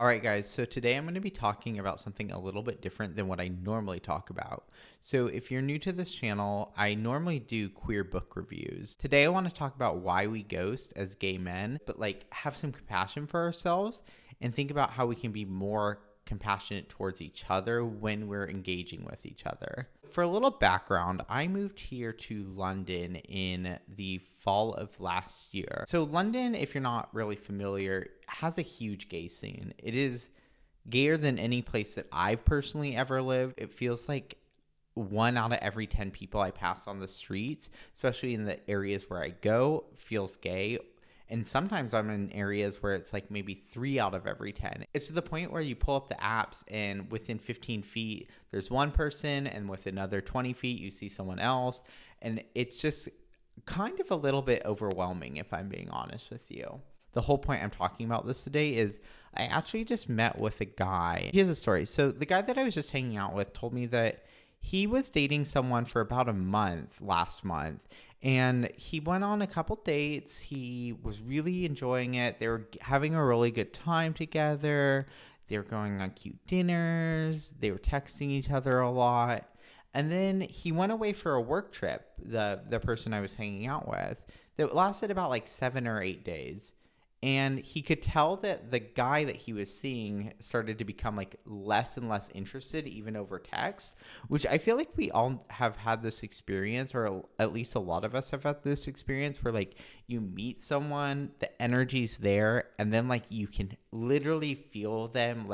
All right, guys. So today I'm going to be talking about something a little bit different than what I normally talk about. So if you're new to this channel, I normally do queer book reviews. Today I want to talk about why we ghost as gay men, but have some compassion for ourselves and think about how we can be more compassionate towards each other when we're engaging with each other. For a little background, I moved here to London in the fall of last year. So London, if you're not really familiar, has a huge gay scene. It is gayer than any place that I've personally ever lived. It feels like 1 out of every 10 people I pass on the streets, especially in the areas where I go, feels gay. And sometimes I'm in areas where it's like maybe 3 out of every 10. It's to the point where you pull up the apps and within 15 feet, there's one person, and with another 20 feet, you see someone else. And it's just kind of a little bit overwhelming, if I'm being honest with you. The whole point I'm talking about this today is I actually just met with a guy. Here's a story. So the guy that I was just hanging out with told me that he was dating someone for about a month last month. And he went on a couple dates. He was really enjoying it. They were having a really good time together. They were going on cute dinners. They were texting each other a lot. And then he went away for a work trip, the person I was hanging out with, that lasted about 7 or 8 days. And he could tell that the guy that he was seeing started to become less and less interested, even over text, which I feel like we all have had this experience, or at least a lot of us have had this experience where you meet someone, the energy's there, and then you can literally feel them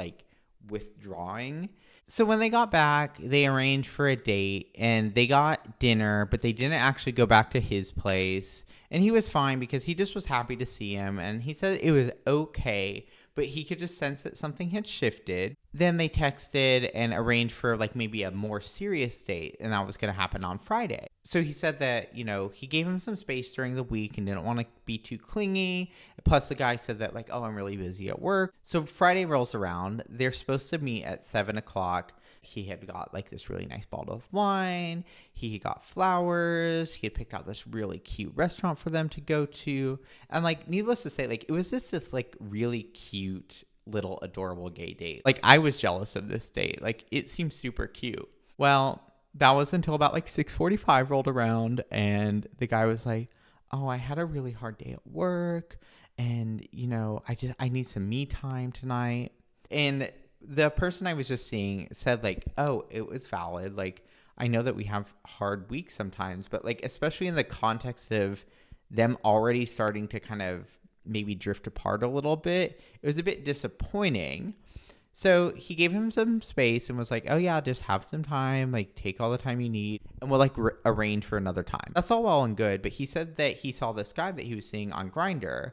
withdrawing. So when they got back, they arranged for a date and they got dinner, but they didn't actually go back to his place. And he was fine because he just was happy to see him. And he said it was okay, but he could just sense that something had shifted. Then they texted and arranged for maybe a more serious date. And that was going to happen on Friday. So he said that, he gave him some space during the week and didn't want to be too clingy. Plus the guy said that oh, I'm really busy at work. So Friday rolls around. They're supposed to meet at 7 o'clock. He had got this really nice bottle of wine. He got flowers. He had picked out this really cute restaurant for them to go to. And needless to say, it was just this really cute little adorable gay date. I was jealous of this date. It seemed super cute. Well, that was until about 6:45 rolled around and the guy was like, "Oh, I had a really hard day at work and I need some me time tonight." And the person I was just seeing said "Oh, it was valid. I know that we have hard weeks sometimes, but especially in the context of them already starting to kind of maybe drift apart a little bit, it was a bit disappointing." So he gave him some space and was like, "Oh yeah, just have some time, take all the time you need, and we'll arrange for another time." That's all well and good, but he said that he saw this guy that he was seeing on Grindr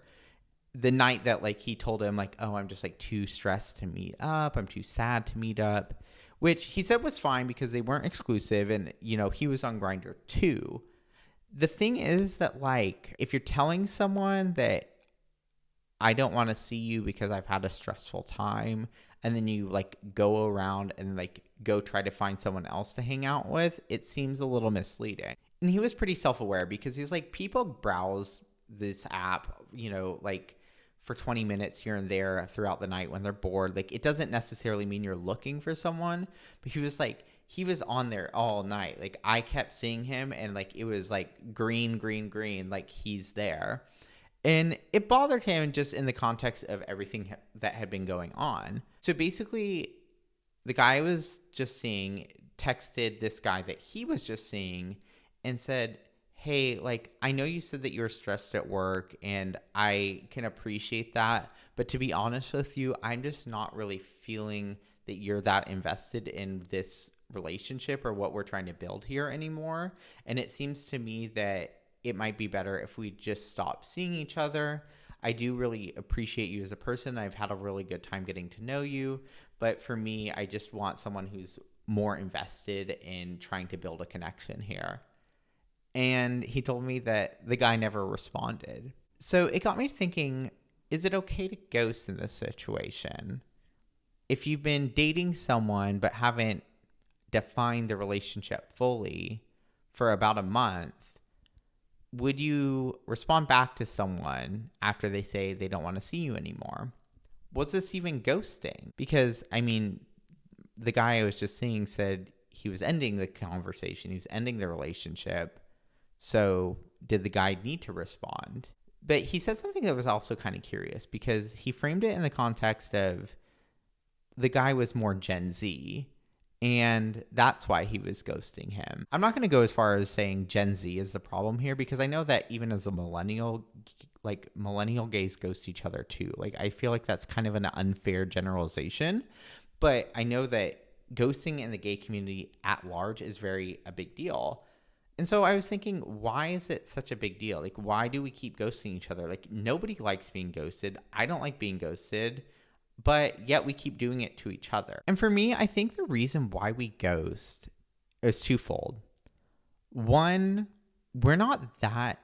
the night that he told him "Oh, I'm just too stressed to meet up. I'm too sad to meet up," which he said was fine because they weren't exclusive and he was on Grindr too. The thing is that if you're telling someone that I don't want to see you because I've had a stressful time, and then you go around and go try to find someone else to hang out with, it seems a little misleading. And he was pretty self-aware because he's people browse this app, for 20 minutes here and there throughout the night when they're bored. It doesn't necessarily mean you're looking for someone, but he was on there all night. I kept seeing him and it was green, green, green, he's there. And it bothered him just in the context of everything that had been going on. So basically, the guy I was just seeing texted this guy that he was just seeing and said, "Hey, I know you said that you're stressed at work and I can appreciate that. But to be honest with you, I'm just not really feeling that you're that invested in this relationship or what we're trying to build here anymore. And it seems to me that it might be better if we just stop seeing each other. I do really appreciate you as a person. I've had a really good time getting to know you. But for me, I just want someone who's more invested in trying to build a connection here." And he told me that the guy never responded. So it got me thinking, is it okay to ghost in this situation? If you've been dating someone but haven't defined the relationship fully for about a month, would you respond back to someone after they say they don't want to see you anymore? was this even ghosting? Because, I mean, the guy I was just seeing said he was ending the conversation, he was ending the relationship. So did the guy need to respond? But he said something that was also kind of curious because he framed it in the context of the guy was more Gen Z, and that's why he was ghosting him. I'm not going to go as far as saying Gen Z is the problem here, because I know that even as a millennial, like millennial gays ghost each other too. Like, I feel like that's kind of an unfair generalization, but I know that ghosting in the gay community at large is a big deal. And so I was thinking, why is it such a big deal? Like, why do we keep ghosting each other? Like, nobody likes being ghosted. I don't like being ghosted, but yet we keep doing it to each other. And for me, I think the reason why we ghost is twofold. One, we're not that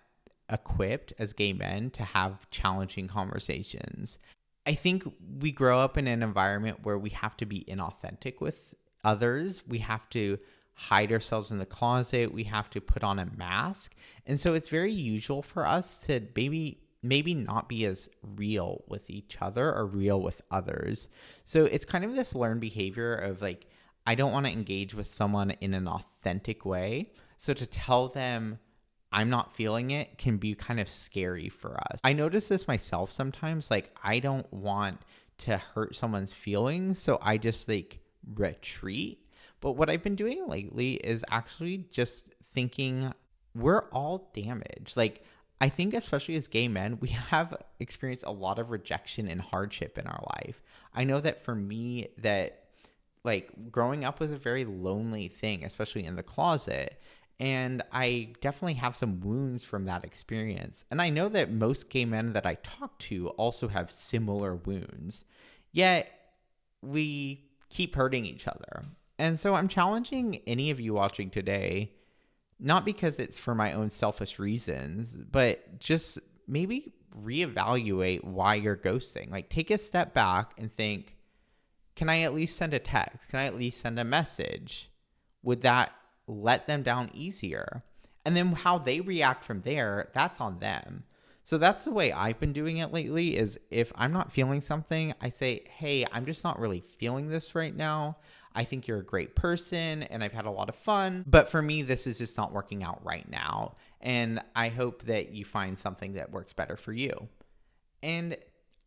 equipped as gay men to have challenging conversations. I think we grow up in an environment where we have to be inauthentic with others. We have to hide ourselves in the closet. We have to put on a mask. And so it's very usual for us to maybe not be as real with each other or real with others. So it's kind of this learned behavior of like, I don't want to engage with someone in an authentic way. So to tell them I'm not feeling it can be kind of scary for us. I notice this myself sometimes. Like, I don't want to hurt someone's feelings, so I just like retreat. But what I've been doing lately is actually just thinking we're all damaged. Like, I think especially as gay men, we have experienced a lot of rejection and hardship in our life. I know that for me, that like growing up was a very lonely thing, especially in the closet. And I definitely have some wounds from that experience. And I know that most gay men that I talk to also have similar wounds. Yet we keep hurting each other. And so I'm challenging any of you watching today, not because it's for my own selfish reasons, but just maybe reevaluate why you're ghosting. Like, take a step back and think, can I at least send a text? Can I at least send a message? Would that let them down easier? And then how they react from there, that's on them. So that's the way I've been doing it lately, is if I'm not feeling something, I say, hey, I'm just not really feeling this right now. I think you're a great person and I've had a lot of fun, but for me, this is just not working out right now. And I hope that you find something that works better for you. And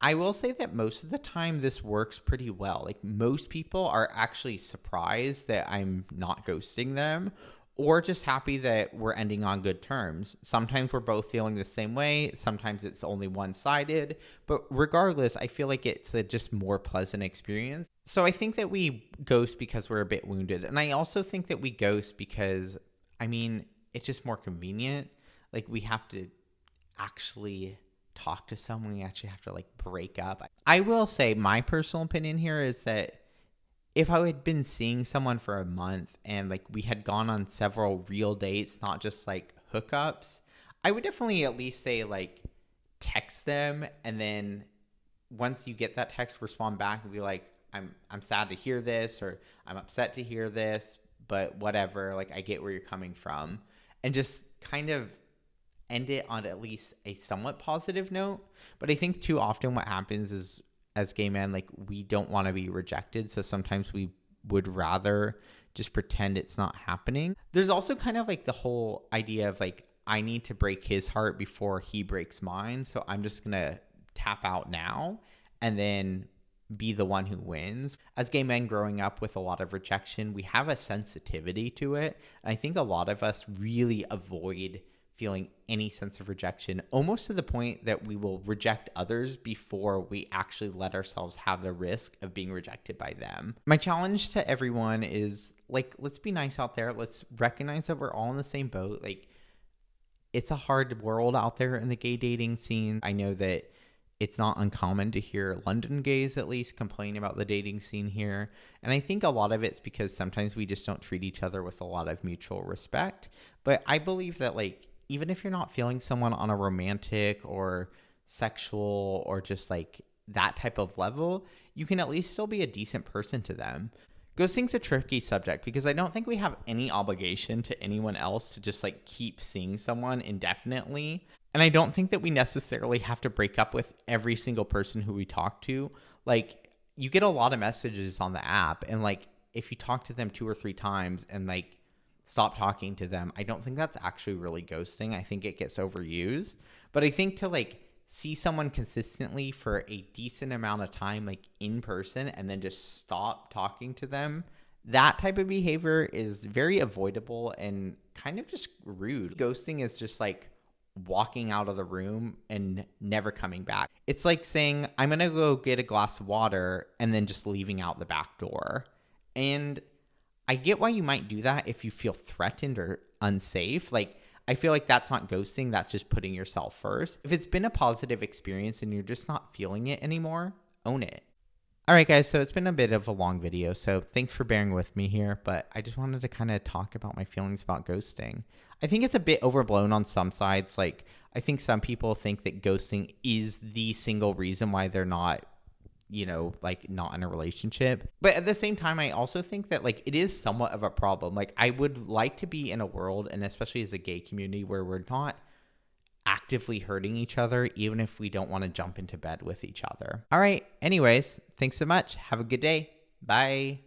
I will say that most of the time this works pretty well. Like, most people are actually surprised that I'm not ghosting them, or just happy that we're ending on good terms. Sometimes we're both feeling the same way. Sometimes it's only one-sided. But regardless, I feel like it's a just more pleasant experience. So I think that we ghost because we're a bit wounded. And I also think that we ghost because, I mean, it's just more convenient. Like, we have to actually talk to someone. We actually have to, like, break up. I will say my personal opinion here is that if I had been seeing someone for a month and like we had gone on several real dates, not just like hookups, I would definitely at least say like text them, and then once you get that text, respond back and be like, I'm sad to hear this, or I'm upset to hear this, but whatever, like I get where you're coming from, and just kind of end it on at least a somewhat positive note. But I think too often what happens is, as gay men, like, we don't want to be rejected. So sometimes we would rather just pretend it's not happening. There's also kind of like the whole idea of like, I need to break his heart before he breaks mine. So I'm just going to tap out now and then be the one who wins. As gay men growing up with a lot of rejection, we have a sensitivity to it. And I think a lot of us really avoid feeling any sense of rejection, almost to the point that we will reject others before we actually let ourselves have the risk of being rejected by them. My challenge to everyone is, like, let's be nice out there. Let's recognize that we're all in the same boat. Like, it's a hard world out there in the gay dating scene. I know that it's not uncommon to hear London gays at least complain about the dating scene here. And I think a lot of it's because sometimes we just don't treat each other with a lot of mutual respect. But I believe that, like, even if you're not feeling someone on a romantic or sexual or just like that type of level, you can at least still be a decent person to them. Ghosting's a tricky subject because I don't think we have any obligation to anyone else to just like keep seeing someone indefinitely. And I don't think that we necessarily have to break up with every single person who we talk to. Like, you get a lot of messages on the app, and like if you talk to them 2 or 3 times and like stop talking to them, I don't think that's actually really ghosting. I think it gets overused. But I think to like see someone consistently for a decent amount of time, like in person, and then just stop talking to them, that type of behavior is very avoidable and kind of just rude. Ghosting is just like walking out of the room and never coming back. It's like saying, I'm going to go get a glass of water and then just leaving out the back door. And I get why you might do that if you feel threatened or unsafe. Like, I feel like that's not ghosting, that's just putting yourself first. If it's been a positive experience and you're just not feeling it anymore, own it. All right, guys, so it's been a bit of a long video, so thanks for bearing with me here, but I just wanted to kind of talk about my feelings about ghosting. I think it's a bit overblown on some sides. Like, I think some people think that ghosting is the single reason why they're not, like not in a relationship. But at the same time, I also think that like it is somewhat of a problem. Like, I would like to be in a world, and especially as a gay community, where we're not actively hurting each other, even if we don't want to jump into bed with each other. All right. Anyways, thanks so much. Have a good day. Bye.